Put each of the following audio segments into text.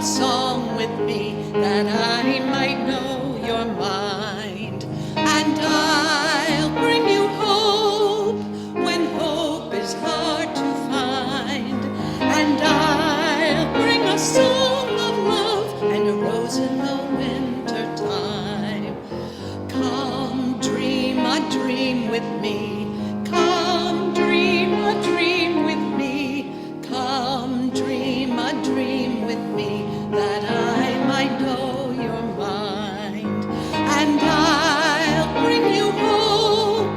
a song with me that I might know your mind. And I'll bring you hope when hope is hard to find. And I'll bring a song of love and a rose in the winter time. Come dream a dream with me. Come dream a dream with me. Come dream a dream with me that I might know your mind. And I'll bring you hope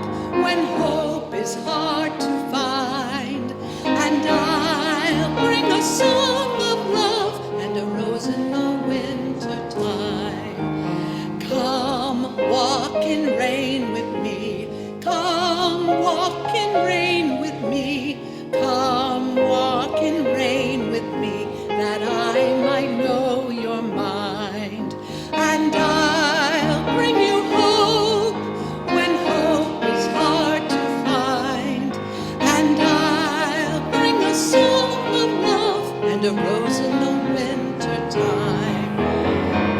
when hope is hard to find. And I'll bring a song of love and a rose in the winter time. Come walk in rain with me. Come walk in rain with me. Come walk in rain with me that I might know your mind. And I'll bring you hope when hope is hard to find. And I'll bring a song of love and a rose in the winter time.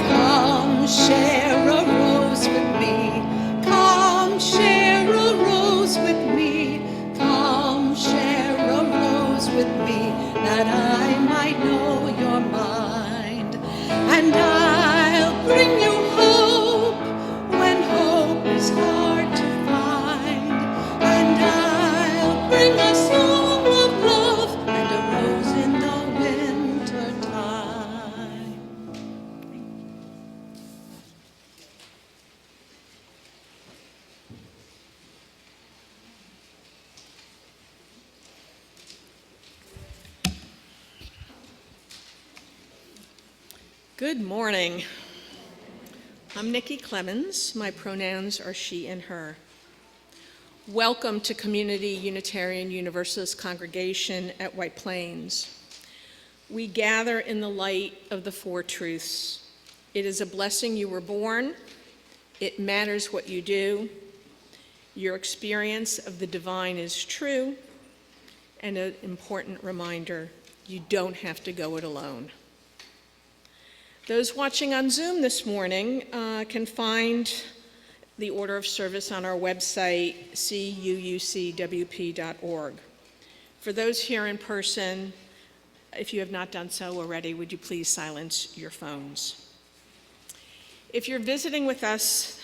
Come share a rose with me. Come share a rose with me. Come share a rose with me that I might know your mind. And I'll bring you hope when hope is hard to find. And I'll bring a song of love and a rose in the winter time. Good morning. I'm Nikki Clemens. My pronouns are she and her. Welcome to Community Unitarian Universalist Congregation at White Plains. We gather in the light of the four truths. It is a blessing you were born. It matters what you do. Your experience of the divine is true. And an important reminder, you don't have to go it alone. Those watching on Zoom this morning can find the order of service on our website, CUUCWP.org. For those here in person, if you have not done so already, would you please silence your phones? If you're visiting with us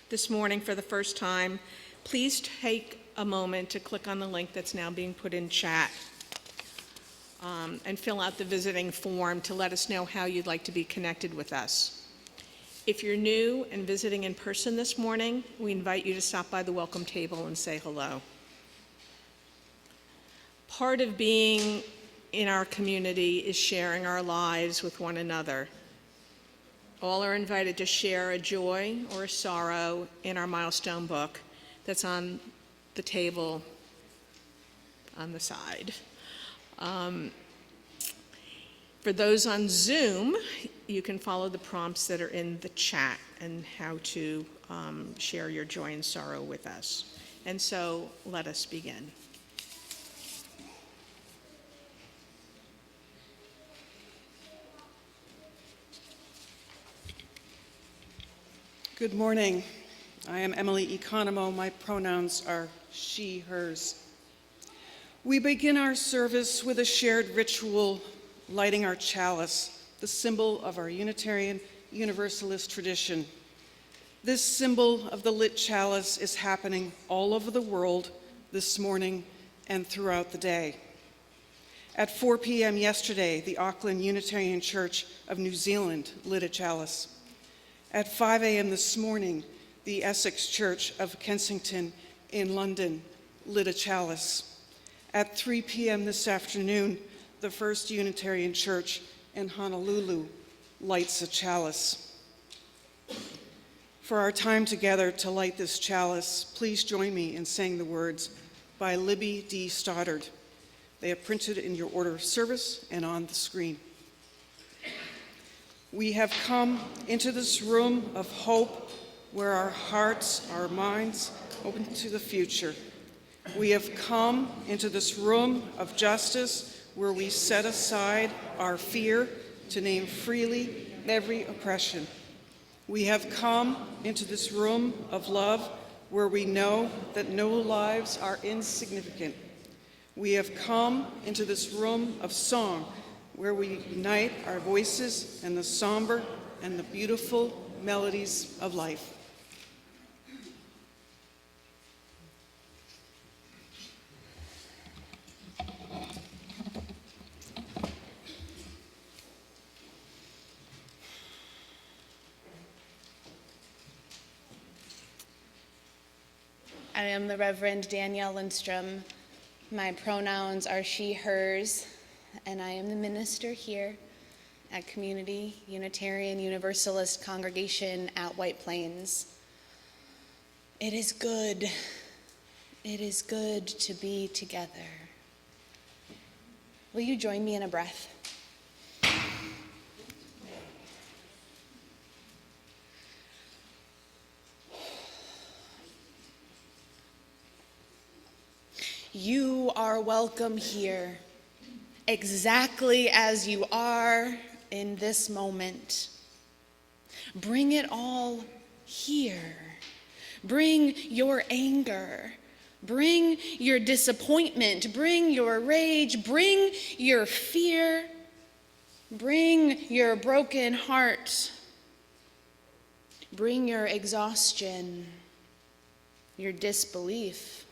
this morning for the first time, please take a moment to click on the link that's now being put in chat. And fill out the visiting form to let us know how you'd like to be connected with us. If you're new and visiting in person this morning, we invite you to stop by the welcome table and say hello. Part of being in our community is sharing our lives with one another. All are invited to share a joy or a sorrow in our milestone book that's on the table on the side. For those on Zoom, you can follow the prompts that are in the chat and how to share your joy and sorrow with us. And so let us begin. Good morning. I am Emily Economo. My pronouns are she, hers. We begin our service with a shared ritual, lighting our chalice, the symbol of our Unitarian Universalist tradition. This symbol of the lit chalice is happening all over the world this morning and throughout the day. At 4 p.m. yesterday, the Auckland Unitarian Church of New Zealand lit a chalice. At 5 a.m. this morning, the Essex Church of Kensington in London lit a chalice. At 3 p.m. this afternoon, the First Unitarian Church in Honolulu lights a chalice. For our time together to light this chalice, please join me in saying the words by Libby D. Stoddard. They are printed in your order of service and on the screen. We have come into this room of hope where our hearts, our minds open to the future. We have come into this room of justice where we set aside our fear to name freely every oppression. We have come into this room of love where we know that no lives are insignificant. We have come into this room of song where we unite our voices and the somber and the beautiful melodies of life. I am the Reverend Danielle Lindstrom. My pronouns are she, hers, and I am the minister here at Community Unitarian Universalist Congregation at White Plains. It is good to be together. Will you join me in a breath? You are welcome here, exactly as you are in this moment. Bring it all here. Bring your anger. Bring your disappointment. Bring your rage. Bring your fear. Bring your broken heart. Bring your exhaustion, your disbelief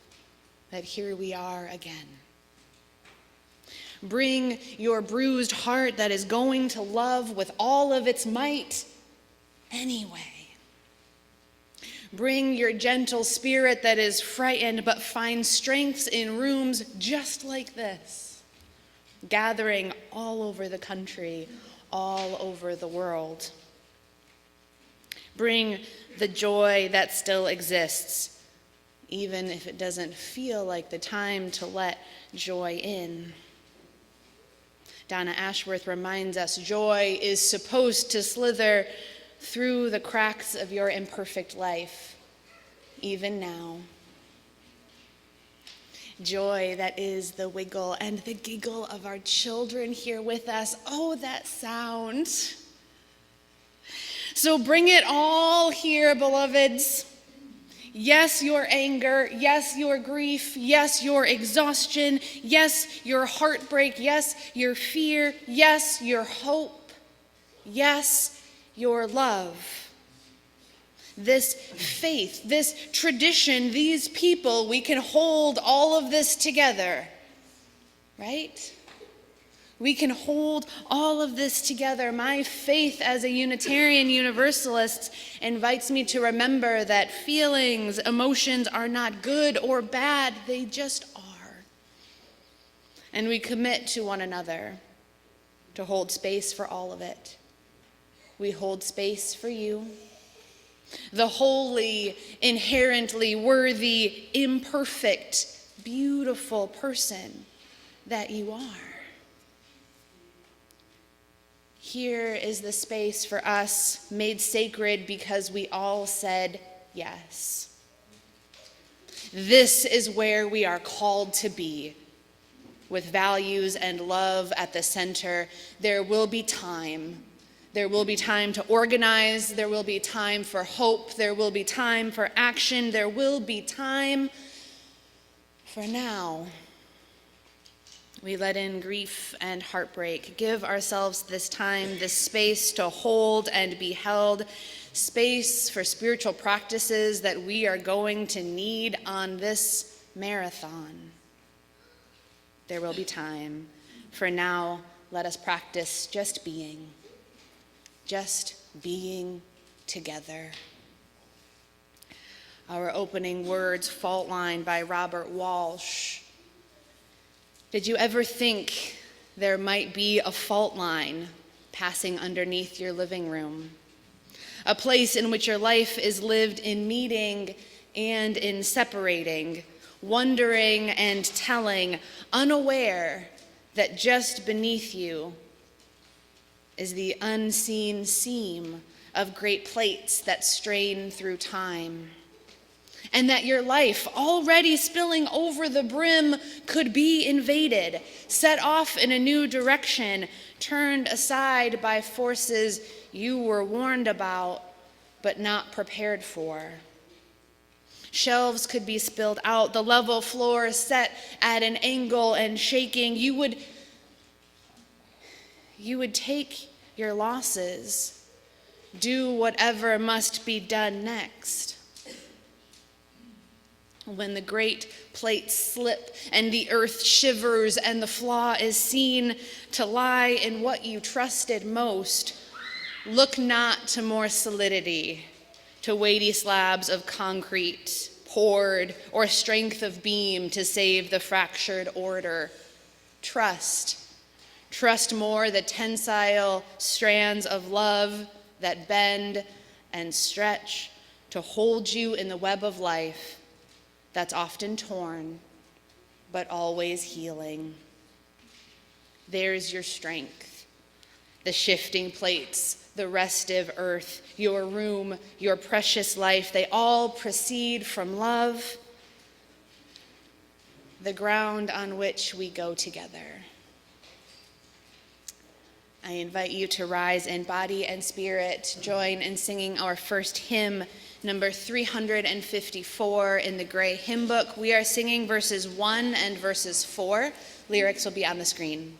that here we are again. Bring your bruised heart that is going to love with all of its might anyway. Bring your gentle spirit that is frightened but finds strengths in rooms just like this, gathering all over the country, all over the world. Bring the joy that still exists, even if it doesn't feel like the time to let joy in. Donna Ashworth reminds us joy is supposed to slither through the cracks of your imperfect life, even now. Joy that is the wiggle and the giggle of our children here with us. Oh, that sound. So bring it all here, beloveds. Yes, your anger. Yes, your grief. Yes, your exhaustion. Yes, your heartbreak. Yes, your fear. Yes, your hope. Yes, your love. This faith, this tradition, these people, we can hold all of this together, right? We can hold all of this together. My faith as a Unitarian Universalist invites me to remember that feelings, emotions are not good or bad, they just are. And we commit to one another to hold space for all of it. We hold space for you, the holy, inherently worthy, imperfect, beautiful person that you are. Here is the space for us made sacred because we all said yes. This is where we are called to be, with values and love at the center. There will be time. There will be time to organize. There will be time for hope. There will be time for action. There will be time for now. We let in grief and heartbreak. Give ourselves this time, this space to hold and be held, space for spiritual practices that we are going to need on this marathon. There will be time. For now, let us practice just being together. Our opening words, Fault Line by Robert Walsh. Did you ever think there might be a fault line passing underneath your living room? A place in which your life is lived in meeting and in separating, wondering and telling, unaware that just beneath you is the unseen seam of great plates that strain through time. and that your life, already spilling over the brim, could be invaded, set off in a new direction, turned aside by forces you were warned about but not prepared for. Shelves could be spilled out, the level floor set at an angle and shaking. You would take your losses, do whatever must be done next. When the great plates slip and the earth shivers and the flaw is seen to lie in what you trusted most, look not to more solidity, to weighty slabs of concrete poured, or strength of beam to save the fractured order. Trust more the tensile strands of love that bend and stretch to hold you in the web of life that's often torn, but always healing. There's your strength, the shifting plates, the restive earth, your room, your precious life, they all proceed from love, the ground on which we go together. I invite you to rise in body and spirit, join in singing our first hymn, number 354 in the gray hymn book. We are singing verses 1 and verses 4. Lyrics will be on the screen.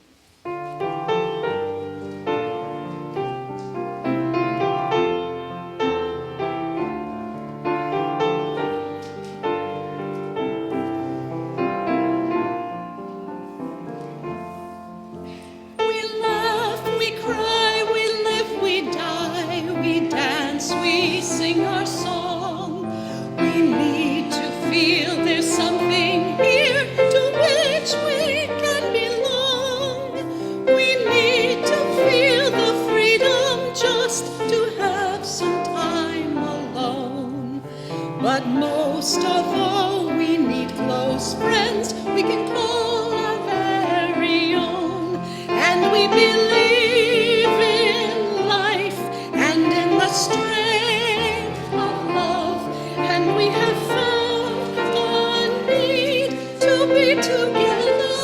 But most of all, we need close friends we can call our very own. And we believe in life and in the strength of love. And we have found the need to be together.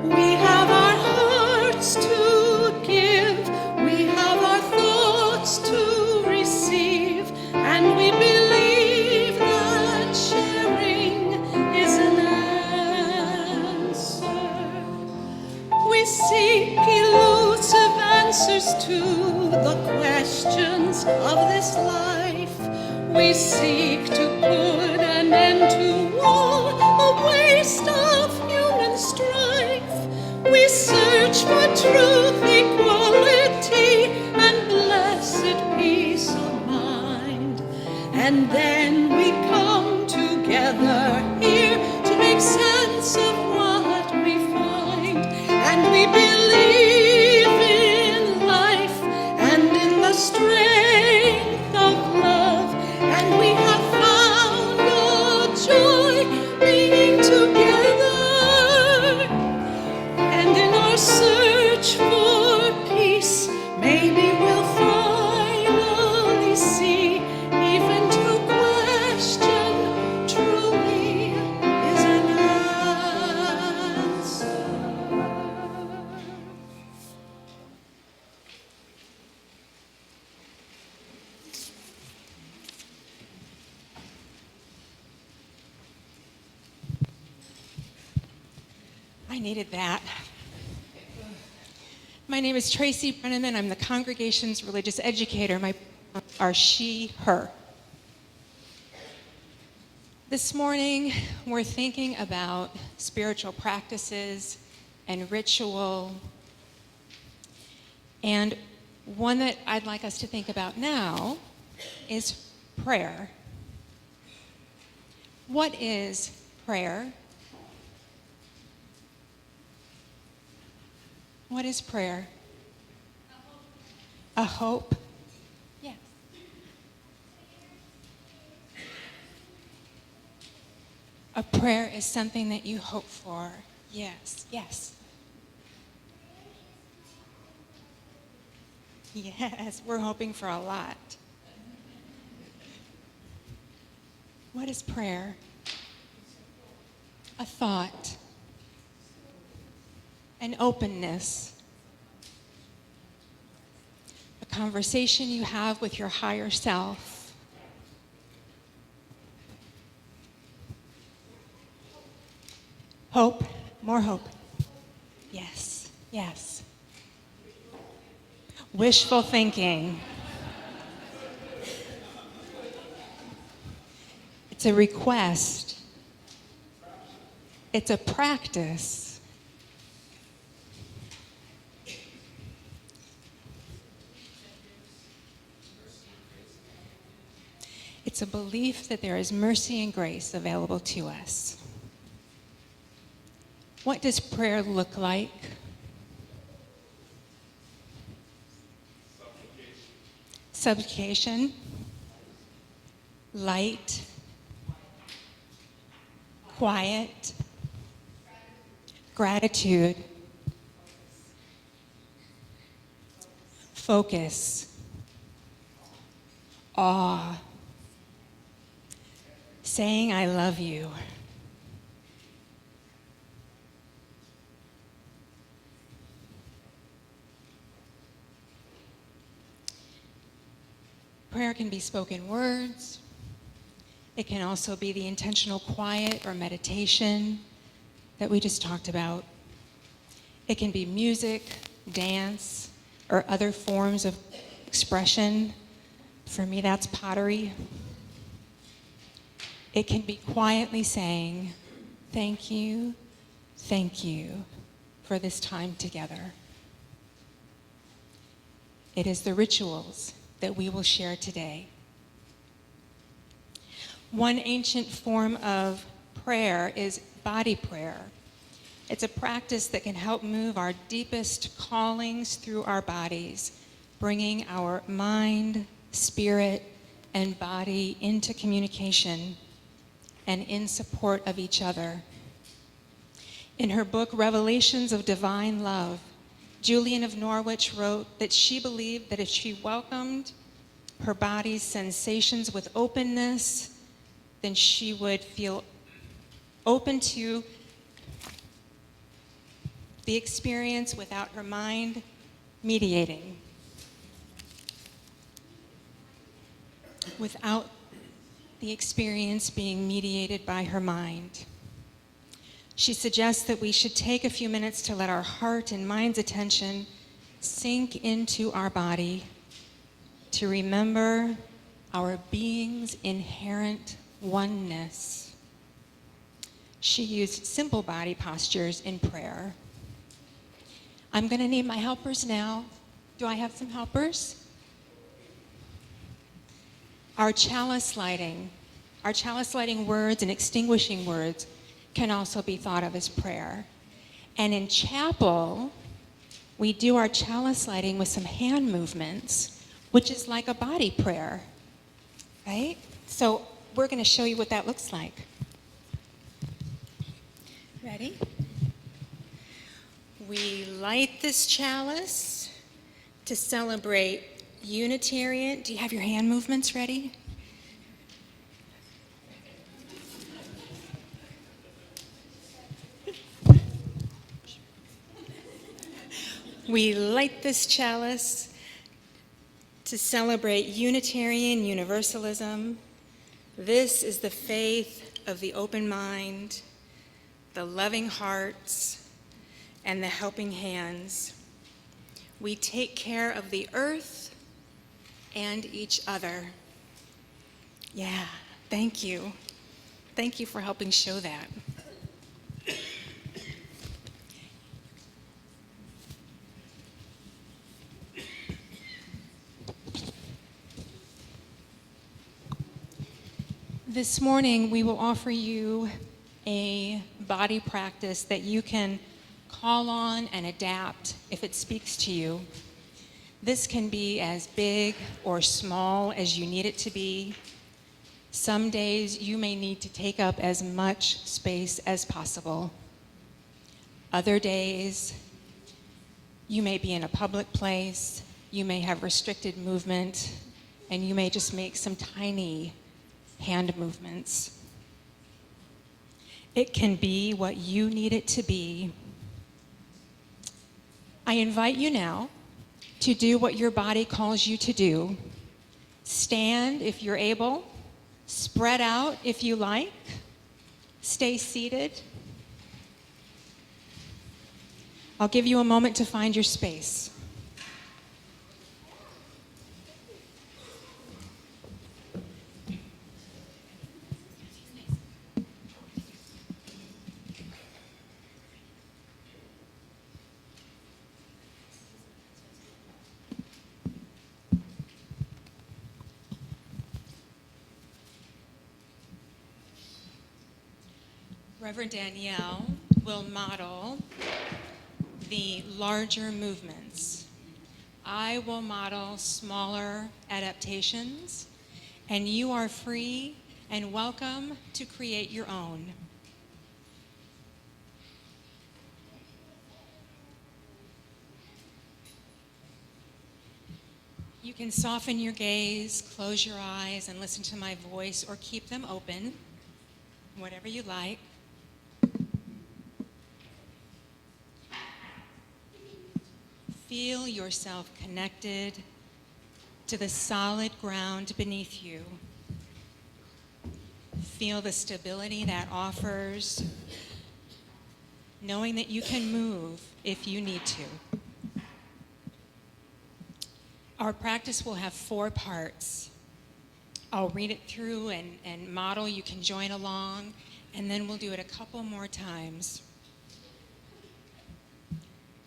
We have our hearts to give. We have our thoughts to receive. And we believe that sharing is an answer. We seek elusive answers to the questions of this life. We seek to put an end to all the waste of human strife. We search for truth, equality, and blessed peace of mind. And then we come together here to make sense of what we find. And we believe in life and in the strength of love. And we have found a joy being together. And in our search for peace, maybe we'll finally see even to question truly is an answer. I needed that. My name is Tracy Brenneman. I'm the congregation's religious educator. My pronouns are she, her. This morning, we're thinking about spiritual practices and ritual. And one that I'd like us to think about now is prayer. What is prayer? What is prayer? A hope. Yes. A prayer is something that you hope for. Yes, yes. Yes, we're hoping for a lot. What is prayer? A thought, an openness, a conversation you have with your higher self. Hope, more hope. Yes, yes. Wishful thinking. It's a request. It's a practice. It's a belief that there is mercy and grace available to us. What does prayer look like? Supplication, light, quiet, gratitude, focus, awe, saying I love you. Prayer can be spoken words. It can also be the intentional quiet or meditation that we just talked about. It can be music, dance, or other forms of expression. For me, that's pottery. It can be quietly saying, thank you for this time together. It is the rituals that we will share today. One ancient form of prayer is body prayer. It's a practice that can help move our deepest callings through our bodies, bringing our mind, spirit, and body into communication and in support of each other. In her book, Revelations of Divine Love, Julian of Norwich wrote that she believed that if she welcomed her body's sensations with openness, then she would feel open to the experience without her mind mediating, without the experience being mediated by her mind. She suggests that we should take a few minutes to let our heart and mind's attention sink into our body, to remember our being's inherent oneness. She used simple body postures in prayer. I'm going to need my helpers now. Do I have some helpers? Our chalice lighting words and extinguishing words can also be thought of as prayer. And in chapel, we do our chalice lighting with some hand movements, which is like a body prayer, right? So we're going to show you what that looks like. Ready? We light this chalice to celebrate Unitarian. Do you have your hand movements ready? We light this chalice to celebrate Unitarian Universalism. This is the faith of the open mind, the loving hearts, and the helping hands. We take care of the earth and each other. Yeah, thank you. Thank you for helping show that. This morning, we will offer you a body practice that you can call on and adapt if it speaks to you. This can be as big or small as you need it to be. Some days you may need to take up as much space as possible. Other days, you may be in a public place, you may have restricted movement, and you may just make some tiny hand movements. It can be what you need it to be. I invite you now to do what your body calls you to do. Stand if you're able. Spread out if you like. Stay seated. I'll give you a moment to find your space. Reverend Danielle will model the larger movements. I will model smaller adaptations, and you are free and welcome to create your own. You can soften your gaze, close your eyes, and listen to my voice, or keep them open, whatever you like. Feel yourself connected to the solid ground beneath you. Feel the stability that offers, knowing that you can move if you need to. Our practice will have 4 parts. I'll read it through and model. You can join along, and then we'll do it a couple more times.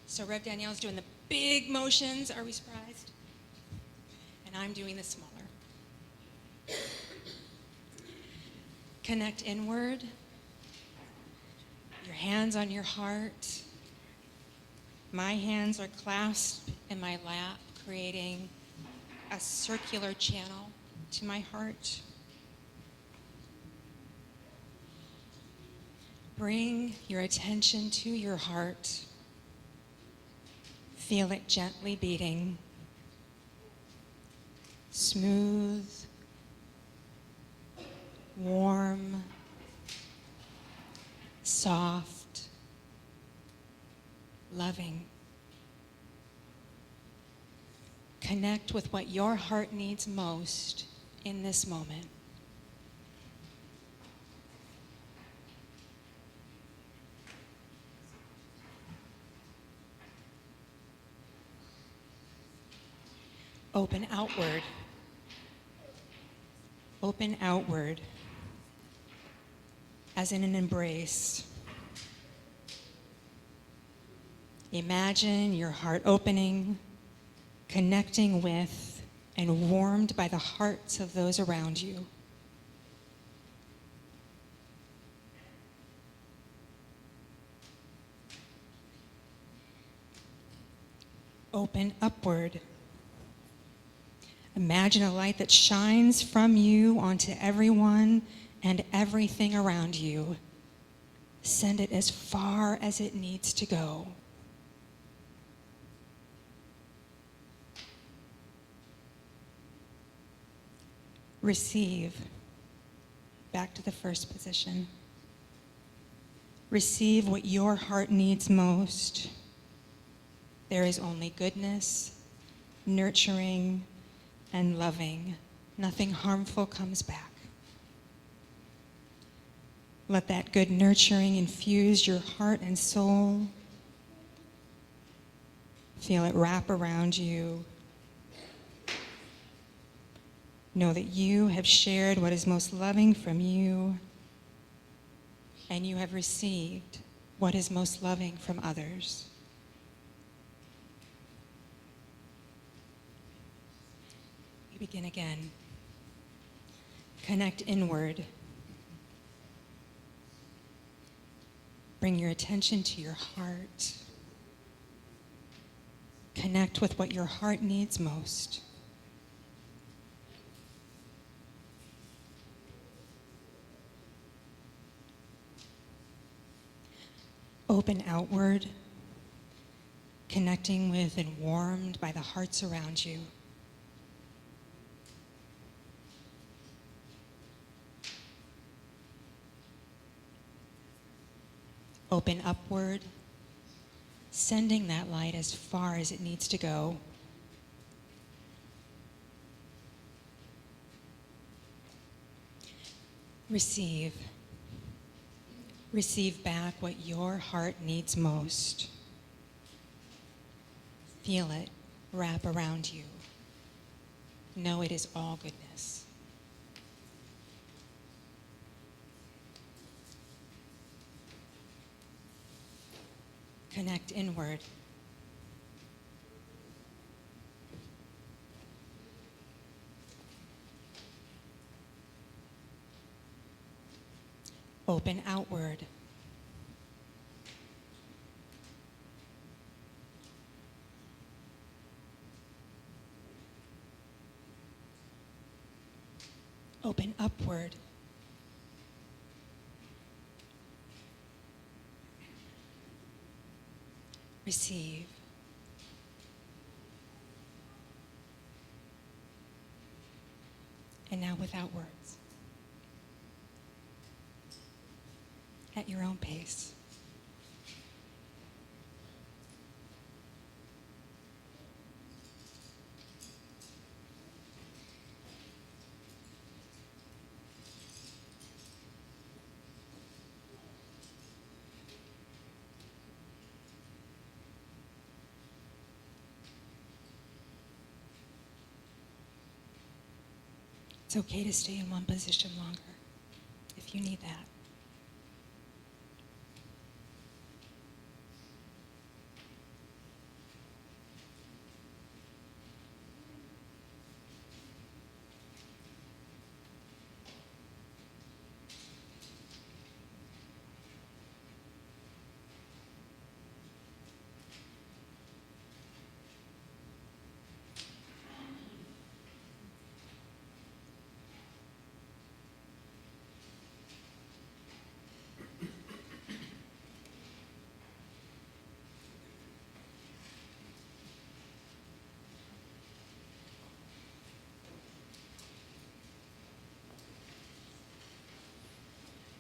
So Rev Danielle's doing the big motions. Are we surprised? And I'm doing the smaller. Connect inward. Your hands on your heart. My hands are clasped in my lap, creating a circular channel to my heart. Bring your attention to your heart. Feel it gently beating. Smooth, warm, soft, loving. Connect with what your heart needs most in this moment. Open outward. Open outward, as in an embrace. Imagine your heart opening, connecting with and warmed by the hearts of those around you. Open upward. Imagine a light that shines from you onto everyone and everything around you. Send it as far as it needs to go. Receive. Back to the first position. Receive what your heart needs most. There is only goodness, nurturing, and loving. Nothing harmful comes back. Let that good nurturing infuse your heart and soul. Feel it wrap around you. Know that you have shared what is most loving from you, and you have received what is most loving from others. Begin again. Connect inward. Bring your attention to your heart. Connect with what your heart needs most. Open outward, connecting with and warmed by the hearts around you. Open upward, sending that light as far as it needs to go. Receive. Receive back what your heart needs most. Feel it wrap around you. Know it is all goodness. Connect inward. Open outward. Open upward. Receive. And now without words. At your own pace. It's okay to stay in one position longer if you need that.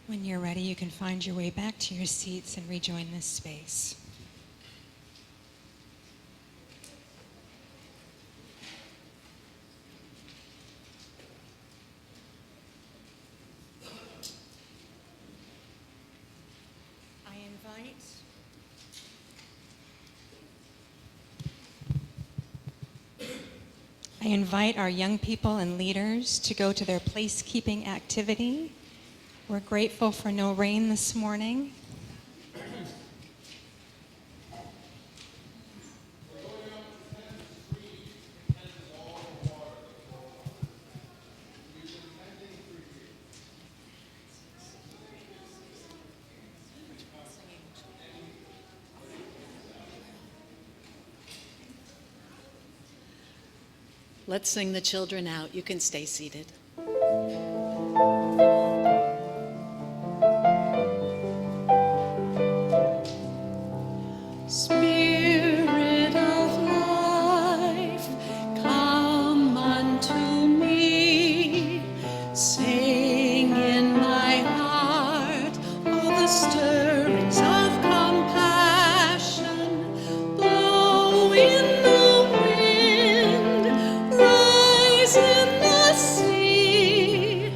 When you're ready, you can find your way back to your seats and rejoin this space. I invite our young people and leaders to go to their placekeeping activity. We're grateful for no rain this morning. Let's sing the children out. You can stay seated. Spirit of life, come unto me. Sing in my heart all the stirrings of compassion. Blow in the wind, rise in the sea,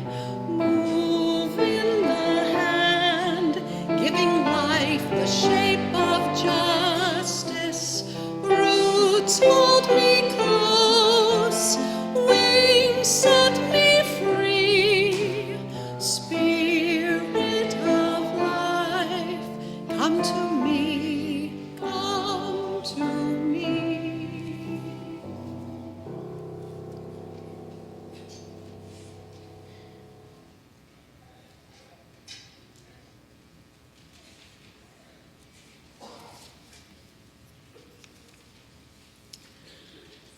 move in the hand, giving life the shape of justice. Roots hold me close, wings set me free. Spirit of life, come to me, come to me.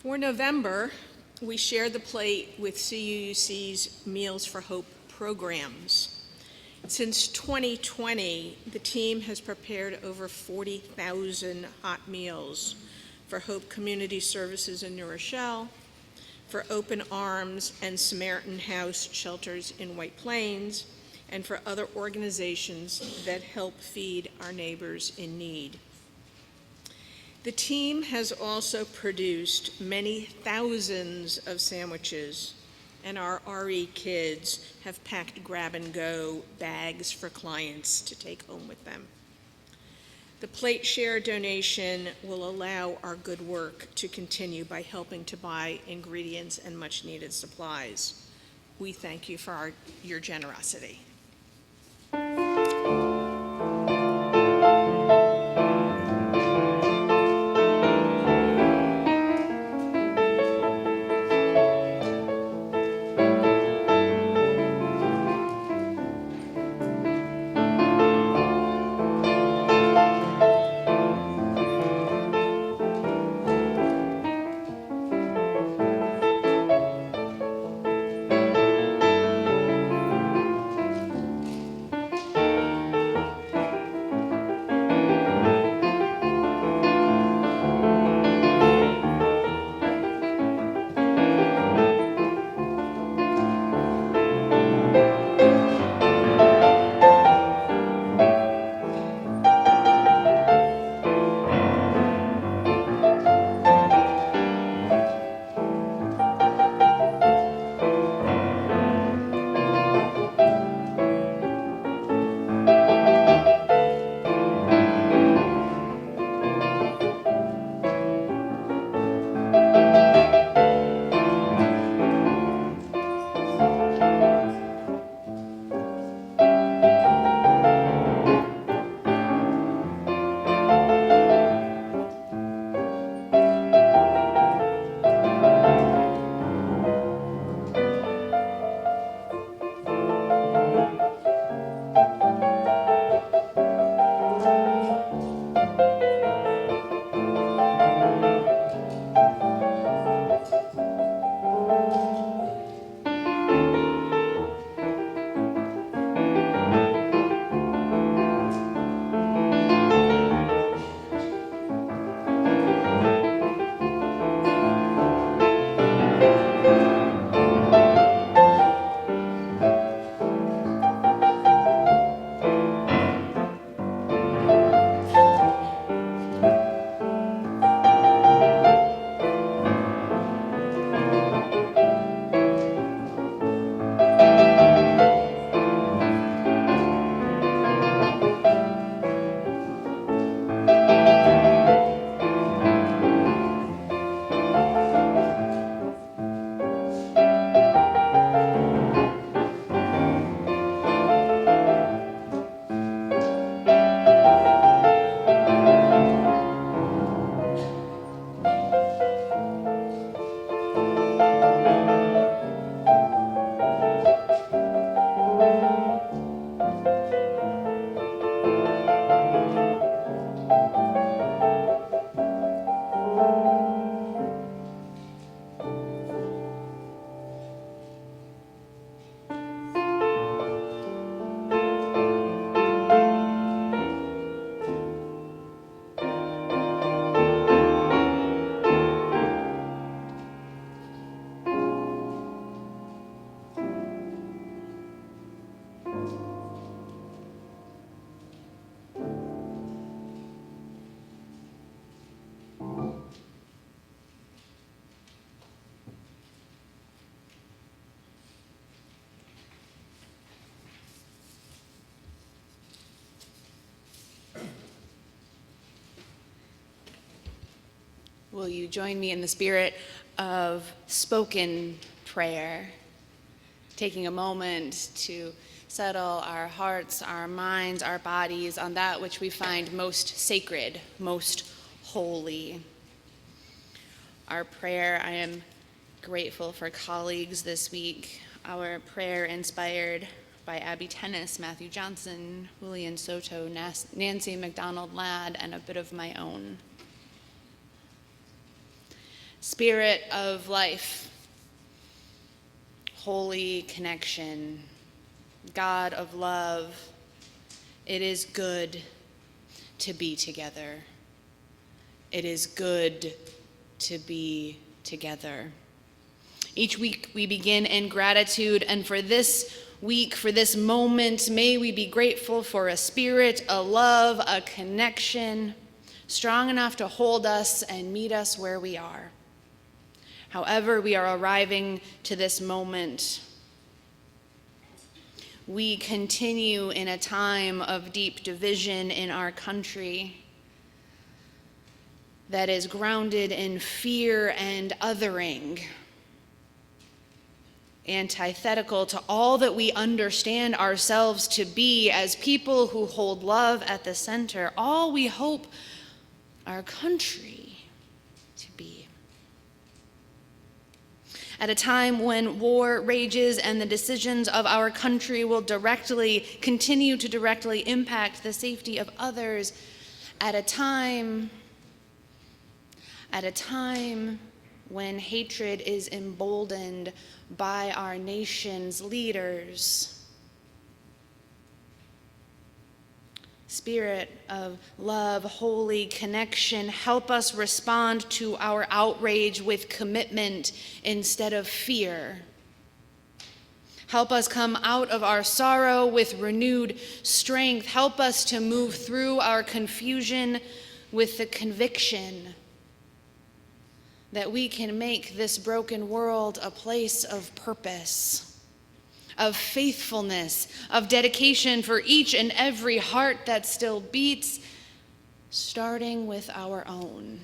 For November, we share the plate with CUUC's Meals for Hope programs. Since 2020, the team has prepared over 40,000 hot meals for Hope Community Services in New Rochelle, for Open Arms and Samaritan House shelters in White Plains, and for other organizations that help feed our neighbors in need. The team has also produced many thousands of sandwiches, and our RE kids have packed grab-and-go bags for clients to take home with them. The plate share donation will allow our good work to continue by helping to buy ingredients and much-needed supplies. We thank you for your generosity. Will you join me in the spirit of spoken prayer, taking a moment to settle our hearts, our minds, our bodies on that which we find most sacred, most holy. Our prayer, I am grateful for colleagues this week. Our prayer inspired by Abby Tennis, Matthew Johnson, Julian Soto, Nancy McDonald Ladd, and a bit of my own. Spirit of life, holy connection, God of love, it is good to be together. It is good to be together. Each week we begin in gratitude, and for this week, for this moment. May we be grateful for a spirit, a love, a connection strong enough to hold us and meet us where we are. However we are arriving to this moment, we continue in a time of deep division in our country that is grounded in fear and othering, antithetical to all that we understand ourselves to be as people who hold love at the center, all we hope our country to be. At a time when war rages and the decisions of our country will continue to directly impact the safety of others, at a time when hatred is emboldened by our nation's leaders. Spirit of love, holy connection, help us respond to our outrage with commitment instead of fear. Help us come out of our sorrow with renewed strength. Help us to move through our confusion with the conviction that we can make this broken world a place of purpose, of faithfulness, of dedication for each and every heart that still beats, starting with our own.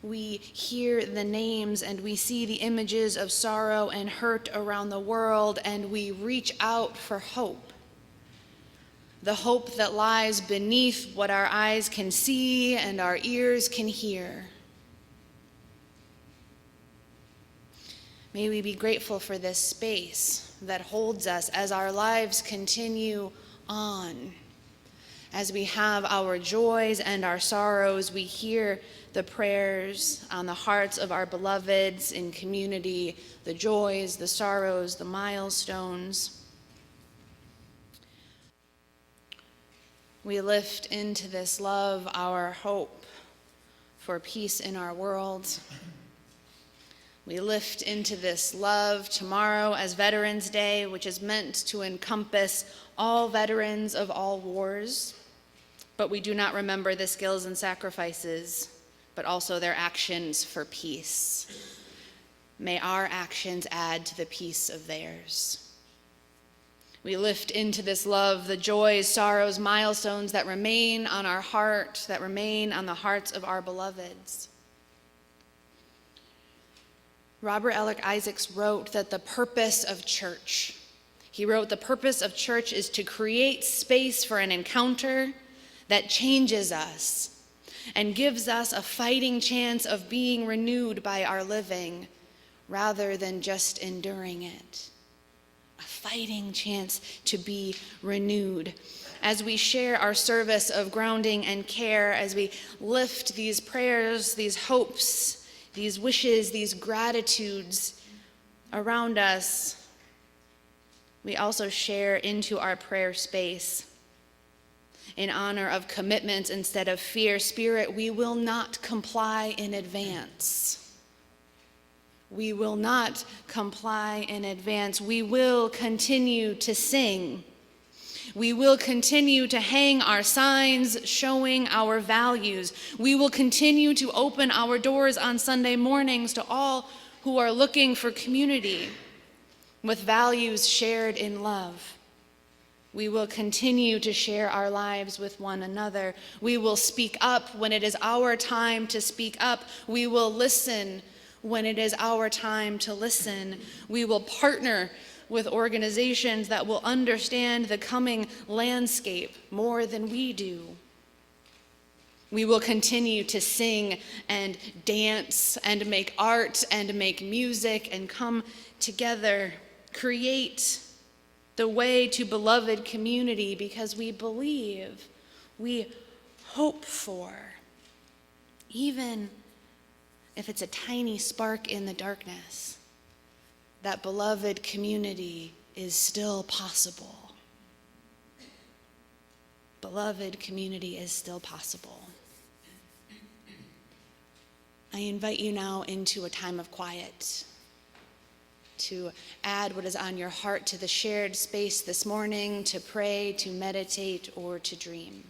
We hear the names and we see the images of sorrow and hurt around the world, and we reach out for hope. The hope that lies beneath what our eyes can see and our ears can hear. May we be grateful for this space that holds us as our lives continue on. As we have our joys and our sorrows, we hear the prayers on the hearts of our beloveds in community, the joys, the sorrows, the milestones. We lift into this love our hope for peace in our world. We lift into this love tomorrow as Veterans Day, which is meant to encompass all veterans of all wars. But we do not remember the skills and sacrifices, but also their actions for peace. May our actions add to the peace of theirs. We lift into this love the joys, sorrows, milestones that remain on our heart, that remain on the hearts of our beloveds. Robert Alec Isaacs wrote that the purpose of church, he wrote, the purpose of church is to create space for an encounter that changes us and gives us a fighting chance of being renewed by our living rather than just enduring it. A fighting chance to be renewed. As we share our service of grounding and care, as we lift these prayers, these hopes, these wishes, these gratitudes around us, we also share into our prayer space. In honor of commitment instead of fear, Spirit, we will not comply in advance. We will not comply in advance. We will continue to sing. We will continue to hang our signs showing our values. We will continue to open our doors on Sunday mornings to all who are looking for community with values shared in love. We will continue to share our lives with one another. We will speak up when it is our time to speak up. We will listen when it is our time to listen. We will partner with organizations that will understand the coming landscape more than we do. We will continue to sing and dance and make art and make music and come together, create the way to beloved community because we believe, we hope for, even if it's a tiny spark in the darkness, that beloved community is still possible. Beloved community is still possible. I invite you now into a time of quiet. to add what is on your heart to the shared space this morning, to pray, to meditate, or to dream.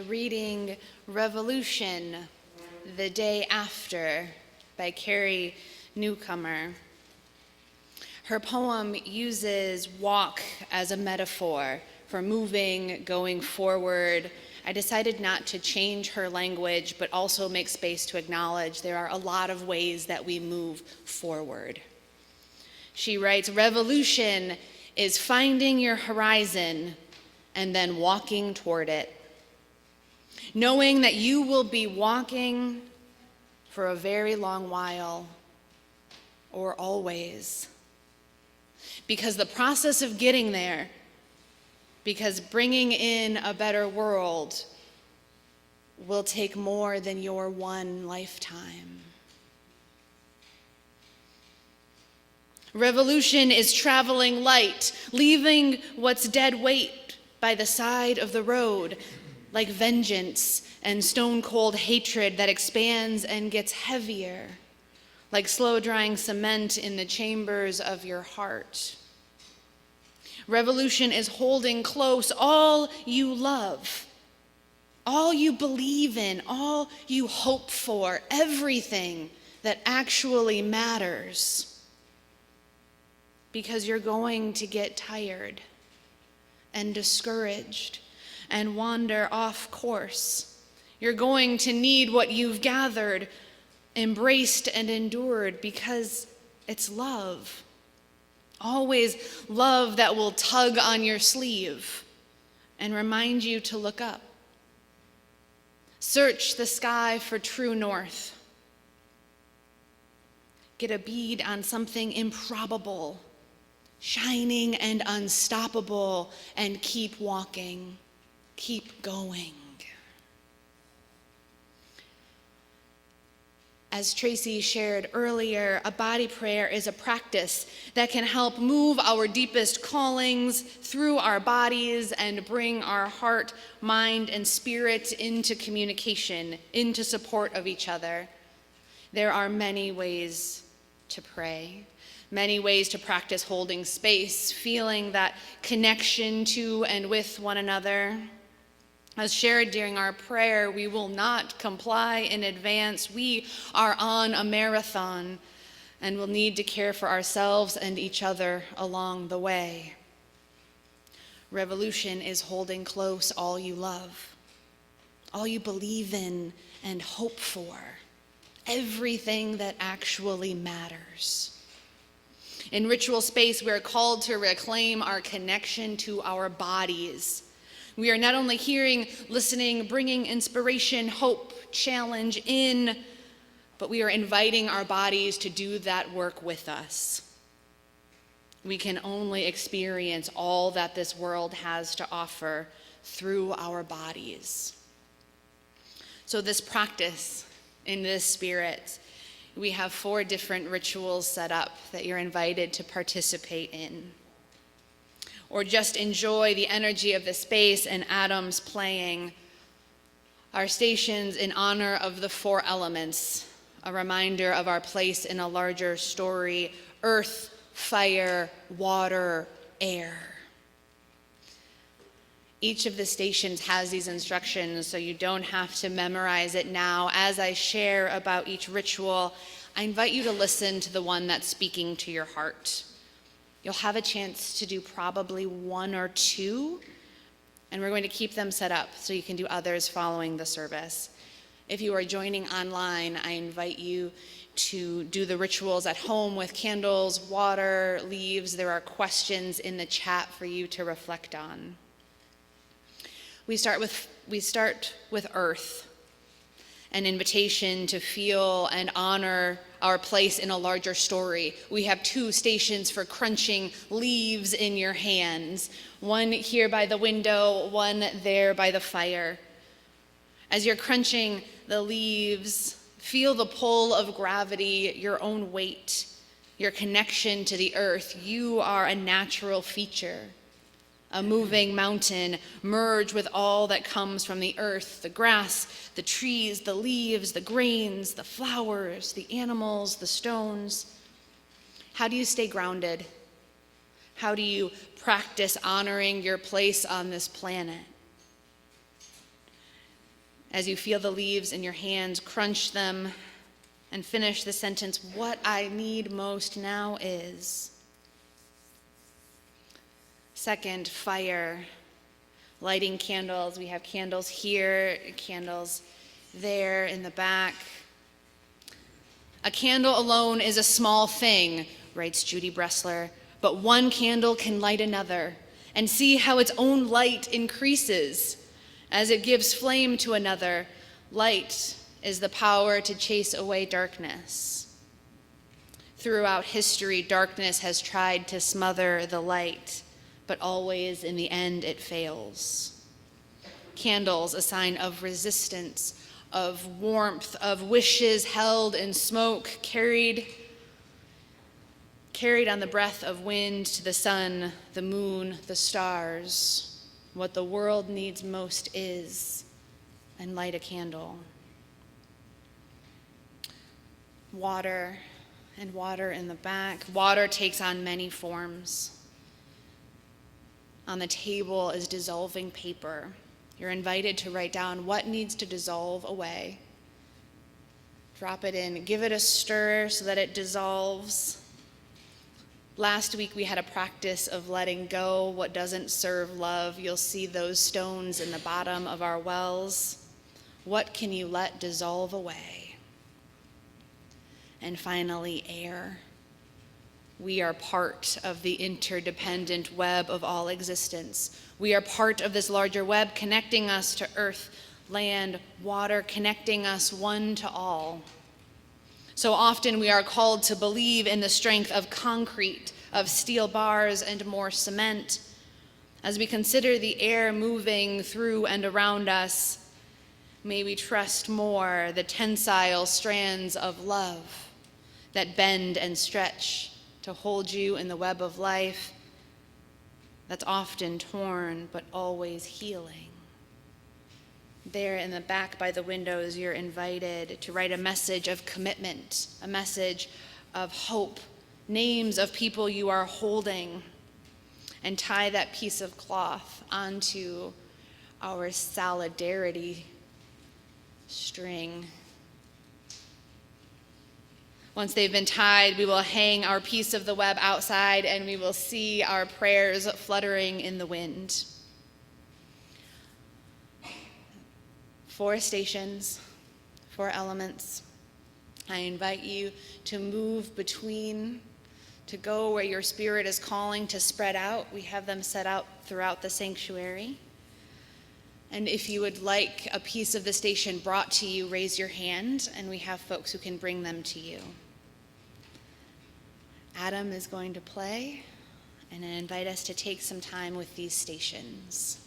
Reading Revolution, the Day After by Carrie Newcomer. Her poem uses walk as a metaphor for moving, going forward. I decided not to change her language, but also make space to acknowledge there are a lot of ways that we move forward. She writes, revolution is finding your horizon and then walking toward it. Knowing that you will be walking for a very long while or always. Because the process of getting there, because bringing in a better world will take more than your one lifetime. Revolution is traveling light, leaving what's dead weight by the side of the road, like vengeance and stone-cold hatred that expands and gets heavier, like slow-drying cement in the chambers of your heart. Revolution is holding close all you love, all you believe in, all you hope for, everything that actually matters, because you're going to get tired and discouraged and wander off course. You're going to need what you've gathered, embraced, and endured, because it's love. Always love that will tug on your sleeve and remind you to look up. Search the sky for true north. Get a bead on something improbable, shining and unstoppable, and keep walking. Keep going. As Tracy shared earlier, a body prayer is a practice that can help move our deepest callings through our bodies and bring our heart, mind, and spirit into communication, into support of each other. There are many ways to pray, many ways to practice holding space, feeling that connection to and with one another. As shared during our prayer, we will not comply in advance. We are on a marathon and will need to care for ourselves and each other along the way. Revolution is holding close all you love, all you believe in and hope for, everything that actually matters. In ritual space, we are called to reclaim our connection to our bodies. We are not only hearing, listening, bringing inspiration, hope, challenge in, but we are inviting our bodies to do that work with us. We can only experience all that this world has to offer through our bodies. So this practice, in this spirit, we have 4 different rituals set up that you're invited to participate in. Or just enjoy the energy of the space and atoms playing. Our stations in honor of the 4 elements, a reminder of our place in a larger story: earth, fire, water, air. Each of the stations has these instructions, so you don't have to memorize it now. As I share about each ritual, I invite you to listen to the one that's speaking to your heart. You'll have a chance to do probably 1 or 2, and we're going to keep them set up so you can do others following the service. If you are joining online, I invite you to do the rituals at home with candles, water, leaves. There are questions in the chat for you to reflect on. We start with earth, an invitation to feel and honor our place in a larger story. We have 2 stations for crunching leaves in your hands, one here by the window, one there by the fire. As you're crunching the leaves, feel the pull of gravity, your own weight, your connection to the earth. You are a natural feature, a moving mountain. Merge with all that comes from the earth: the grass, the trees, the leaves, the grains, the flowers, the animals, the stones. How do you stay grounded? How do you practice honoring your place on this planet? As you feel the leaves in your hands, crunch them and finish the sentence: what I need most now is. Second, fire. Lighting candles. We have candles here, candles there in the back. A candle alone is a small thing, writes Judy Bressler, but one candle can light another, and see how its own light increases as it gives flame to another. Light is the power to chase away darkness. Throughout history, darkness has tried to smother the light, but always in the end it fails. Candles, a sign of resistance, of warmth, of wishes held in smoke, carried on the breath of wind to the sun, the moon, the stars. What the world needs most is, and light a candle. Water, and water in the back. Water takes on many forms. On the table is dissolving paper. You're invited to write down what needs to dissolve away. Drop it in, give it a stir so that it dissolves. Last week we had a practice of letting go what doesn't serve love. You'll see those stones in the bottom of our wells. What can you let dissolve away? And finally, air. We are part of the interdependent web of all existence. We are part of this larger web connecting us to earth, land, water, connecting us one to all. So often we are called to believe in the strength of concrete, of steel bars and more cement. As we consider the air moving through and around us, may we trust more the tensile strands of love that bend and stretch to hold you in the web of life that's often torn but always healing. There in the back by the windows, you're invited to write a message of commitment, a message of hope, names of people you are holding, and tie that piece of cloth onto our solidarity string. Once they've been tied, we will hang our piece of the web outside and we will see our prayers fluttering in the wind. 4 stations, 4 elements. I invite you to move between, to go where your spirit is calling, to spread out. We have them set out throughout the sanctuary. And if you would like a piece of the station brought to you, raise your hand, and we have folks who can bring them to you. Adam is going to play, and I invite us to take some time with these stations.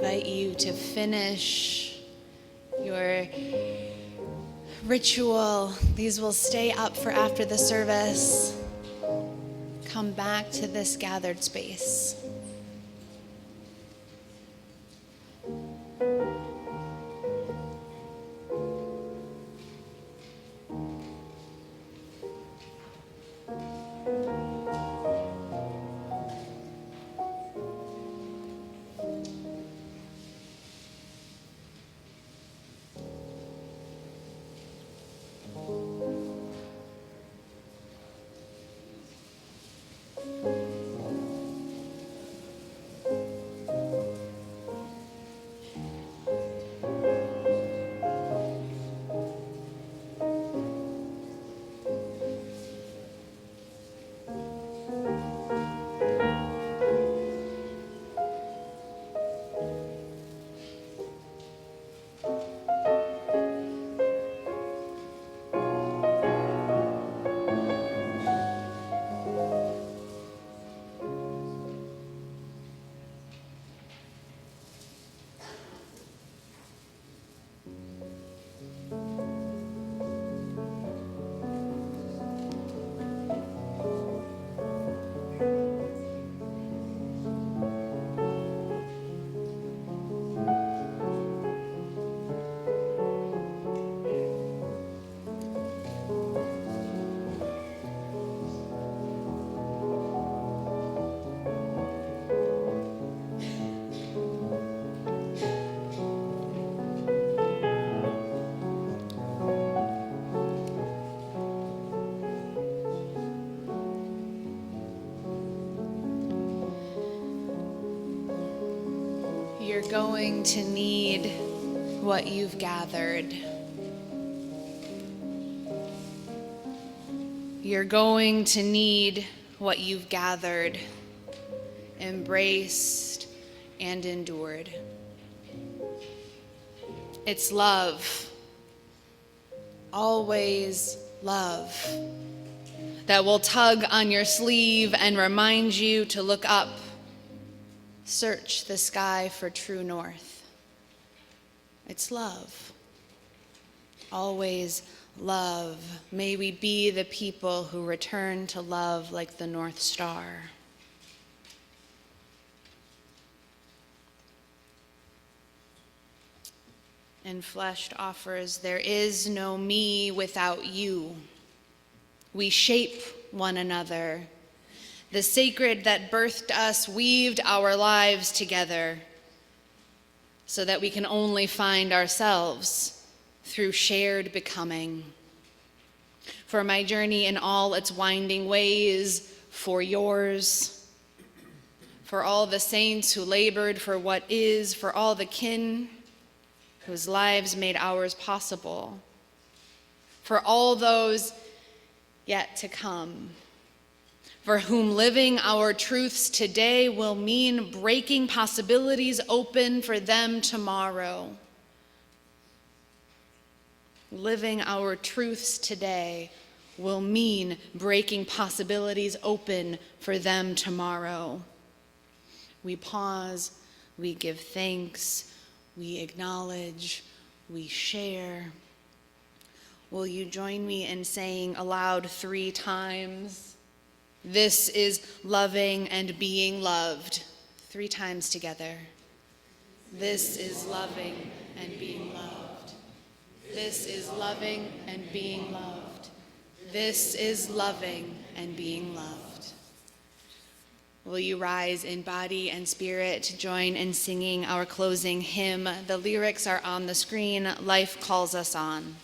invite you to finish your ritual. These will stay up for after the service. Come back to this gathered space. You're going to need what you've gathered. You're going to need what you've gathered, embraced, and endured. It's love, always love, that will tug on your sleeve and remind you to look up. Search the sky for true north. It's love. Always love. May we be the people who return to love like the North Star. Enfleshed offers, there is no me without you. We shape one another. The sacred that birthed us weaved our lives together so that we can only find ourselves through shared becoming. For my journey in all its winding ways, for yours, for all the saints who labored for what is, for all the kin whose lives made ours possible, for all those yet to come, for whom living our truths today will mean breaking possibilities open for them tomorrow. Living our truths today will mean breaking possibilities open for them tomorrow. We pause, we give thanks, we acknowledge, we share. Will you join me in saying aloud 3 times, "This is loving and being loved," 3 times together. This is loving and being loved. This is loving and being loved. This is loving and being loved. Will you rise in body and spirit to join in singing our closing hymn? The lyrics are on the screen. Life calls us on.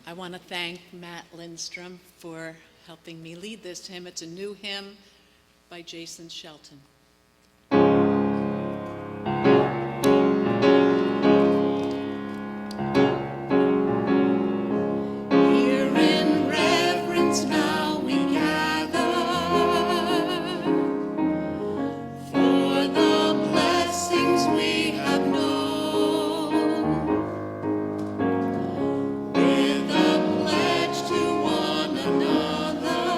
I want to thank Matt Lindstrom for helping me lead this hymn. It's a new hymn by Jason Shelton. Here in reverence now we gather for the blessings we have known. With a pledge to one another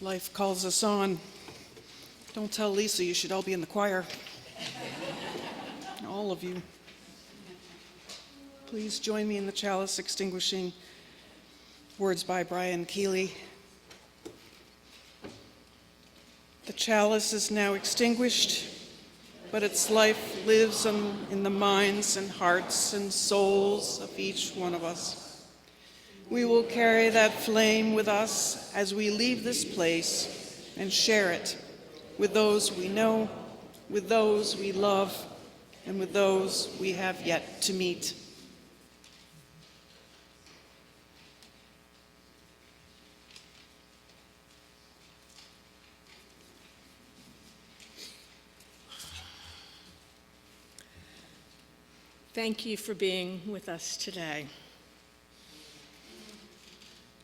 Life calls us on. Don't tell Lisa you should all be in the choir. All of you. Please join me in the chalice extinguishing. Words by Brian Keeley. The chalice is now extinguished, but its life lives in the minds and hearts and souls of each one of us. We will carry that flame with us as we leave this place and share it with those we know, with those we love, and with those we have yet to meet. Thank you for being with us today.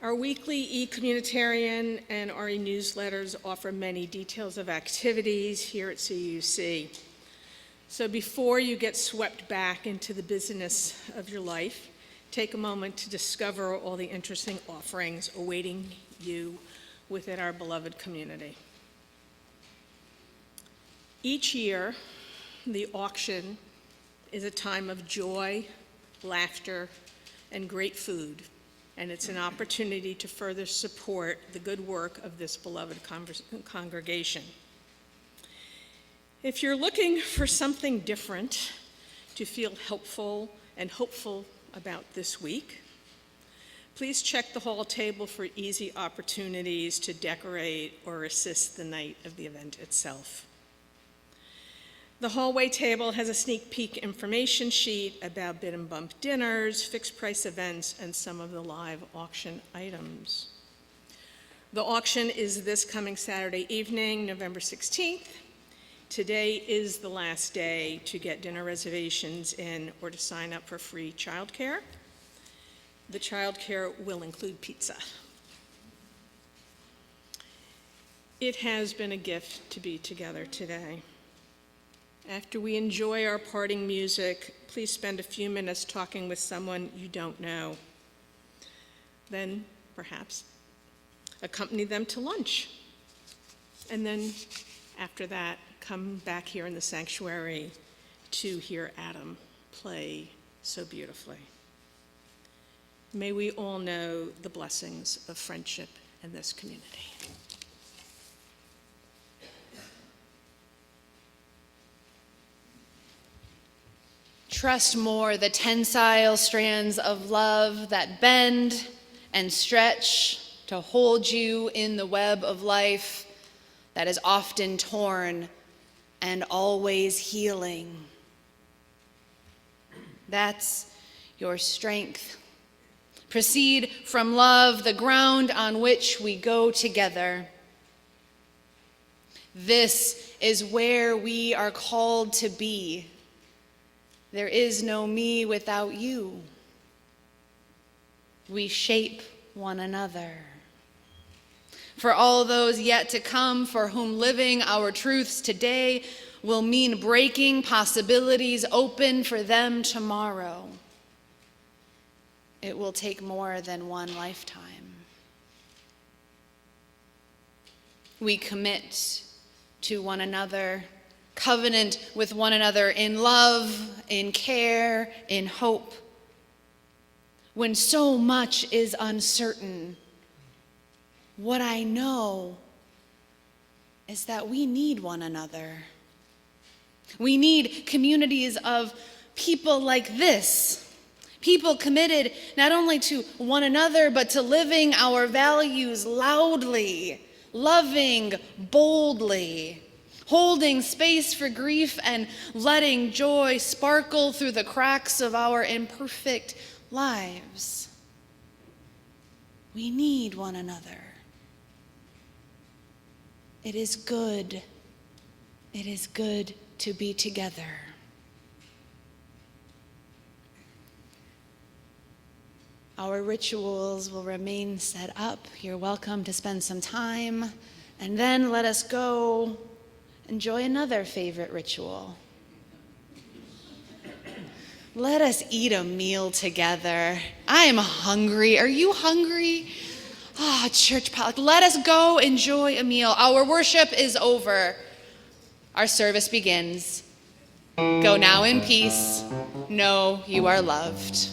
Our weekly e-communitarian and RE newsletters offer many details of activities here at CUUC. So before you get swept back into the busyness of your life, take a moment to discover all the interesting offerings awaiting you within our beloved community. Each year, the auction is a time of joy, laughter, and great food, and it's an opportunity to further support the good work of this beloved congregation. If you're looking for something different to feel helpful and hopeful about this week, please check the hall table for easy opportunities to decorate or assist the night of the event itself. The hallway table has a sneak peek information sheet about bid and bump dinners, fixed price events, and some of the live auction items. The auction is this coming Saturday evening, November 16th. Today is the last day to get dinner reservations in or to sign up for free childcare. The childcare will include pizza. It has been a gift to be together today. After we enjoy our parting music, please spend a few minutes talking with someone you don't know. Then, perhaps, accompany them to lunch. And then, after that, come back here in the sanctuary to hear Adam play so beautifully. May we all know the blessings of friendship in this community. Trust more the tensile strands of love that bend and stretch to hold you in the web of life that is often torn and always healing. That's your strength. Proceed from love, the ground on which we go together. This is where we are called to be. There is no me without you. We shape one another. For all those yet to come, for whom living our truths today will mean breaking possibilities open for them tomorrow, it will take more than one lifetime. We commit to one another, covenant with one another in love, in care, in hope. When so much is uncertain, what I know is that we need one another. We need communities of people like this, people committed not only to one another, but to living our values loudly, loving boldly, holding space for grief and letting joy sparkle through the cracks of our imperfect lives. We need one another. It is good. It is good to be together. Our rituals will remain set up. You're welcome to spend some time, and then let us go enjoy another favorite ritual. Let us eat a meal together. I am hungry. Are you hungry? Church Pollock, let us go enjoy a meal. Our worship is over. Our service begins. Go now in peace. Know you are loved.